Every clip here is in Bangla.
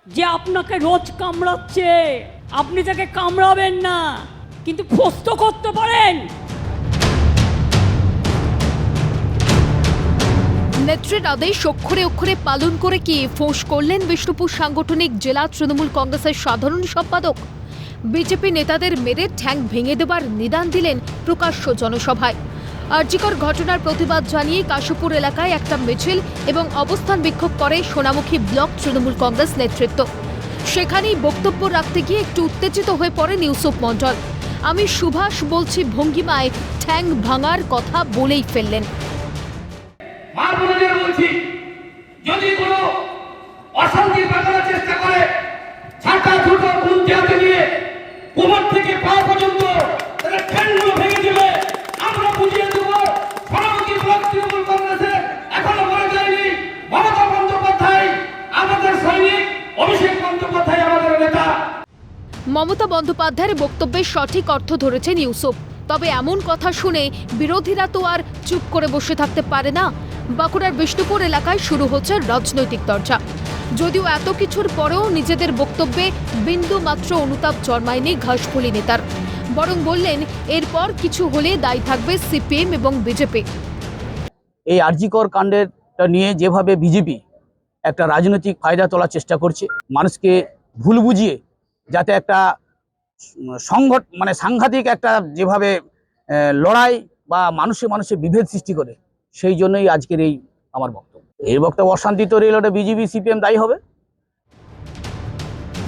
যে আপনাকে রোজ কামড়াচ্ছে, আপনি তাকে কামড়াবেন না, কিন্তু ফস্ত করতে পারেন। নেত্রীর আদেশ অক্ষরে অক্ষরে পালন করে কি ফোঁস করলেন বিষ্ণুপুর সাংগঠনিক জেলা তৃণমূল কংগ্রেসের সাধারণ সম্পাদক? বিজেপি নেতাদের মেরে ঠ্যাং ভেঙে দেবার নিদান দিলেন প্রকাশ্য জনসভায়। আরজিকর ঘটনার প্রতিবাদ জানিয়ে কাশীপুর এলাকায় একটা মিছিল এবং অবস্থান বিক্ষোভ করে সোনামুখী ব্লক তৃণমূল কংগ্রেস নেতৃত্ব। সেখানেই বক্তব্য রাখতে গিয়ে একটু উত্তেজিত হয়ে পড়েন ইউসুফ মণ্ডল। আমি সুভাষ বলছি ভঙ্গিমায় ঠ্যাং ভাঙার কথা বলেই ফেললেন। মা বোনদের বলছি, যদি কোনো অশান্তি পাকানোর চেষ্টা করে, ছাটা ছুটো খুঁজতে হাতে নিয়ে কোমর থেকে পা পর্যন্ত তাদের ঠ্যাংগুলো ভেঙে দিবে। আমরা বুঝিয়ে দেব সোনামুখী ব্লক তৃণমূল কংগ্রেসে এখনো বলা যায়নি মমতা বন্দ্যোপাধ্যায় আমাদের সৈনিক, অভিষেক বন্দ্যোপাধ্যায় আমাদের নেতা। মমতা বন্দ্যোপাধ্যায়ের বক্তব্যের সঠিক অর্থ ধরেছেন ইউসুফ। তবে এমন কথা শুনে বিরোধীরা তো আর চুপ করে বসে থাকতে পারে না। বাঁকুড়ার বিষ্ণুপুর এলাকায় শুরু হচ্ছে রাজনৈতিক চর্চা। যদিও এত কিছুর পরেও নিজেদের বক্তব্যে বিন্দু মাত্র অনুতাপ জন্মায়নি ঘাসফুলি নেতার, বরং বললেন এরপর কিছু হলে দায়ী থাকবে সিপিএম এবং বিজেপি। এই আরজিকর কাণ্ডটা নিয়ে যেভাবে বিজেপি একটা রাজনৈতিক ফায়দা তোলার চেষ্টা করছে, মানুষকে ভুল বুঝিয়ে যাতে একটা সাংঘাতিক একটা যেভাবে লড়াই বা মানুষে মানুষে বিভেদ সৃষ্টি করে, সেই জন্যই আজকের এই আমার বক্তব্য। এই বক্তব্য অশান্তি তৈরি হলে বিজেপি সিপিএম দায়ী হবে।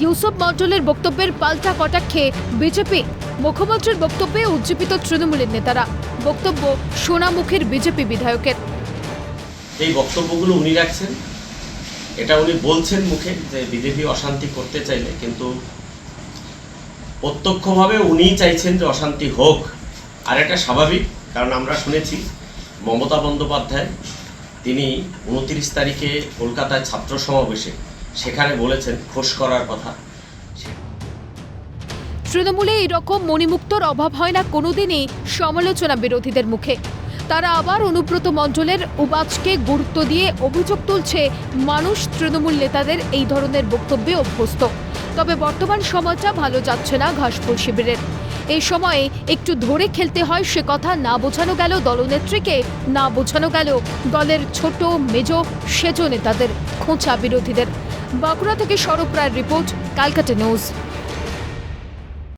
ইউসুফ মণ্ডলের বক্তব্যের পাল্টা কটাক্ষে বিজেপি। মুখ্যমন্ত্রীর বক্তব্যে উজ্জীবিত তৃণমূলের নেতারা। বক্তব্য সোনামুখীর বিজেপি বিধায়কের। এই বক্তব্যগুলো উনি রাখছেন, এটা উনি বলছেন মুখে যে বিজেপি অশান্তি করতে চাইলে, কিন্তু প্রত্যক্ষভাবে উনিই চাইছেন যে অশান্তি হোক। আর এটা স্বাভাবিক, কারণ আমরা শুনেছি মমতা বন্দ্যোপাধ্যায় তিনি 29 তারিখে কলকাতায় ছাত্র সমাবেশে সেখানে বলেছেন খোস করার কথা। তৃণমূলে এইরকম মণিমুক্তর অভাব হয় না কোনোদিনই সমালোচনা বিরোধীদের মুখে। তারা আবার অনুব্রত মণ্ডলের উবাচকে গুরুত্ব দিয়ে অভিযোগ তুলছে মানুষ তৃণমূল নেতাদের এই ধরনের বক্তব্যে অভ্যস্ত। তবে বর্তমান সময়টা ভালো যাচ্ছে না ঘাসফুল শিবিরের। এই সময়ে একটু ধরে খেলতে হয় সে কথা না বোঝানো গেল দলনেত্রীকে, না বোঝানো গেল দলের ছোট মেজ সেজ নেতাদের, খোঁচা বিরোধীদের। বাঁকুড়া থেকে সৌরভ রায়ের রিপোর্ট, ক্যালকাটা নিউজ।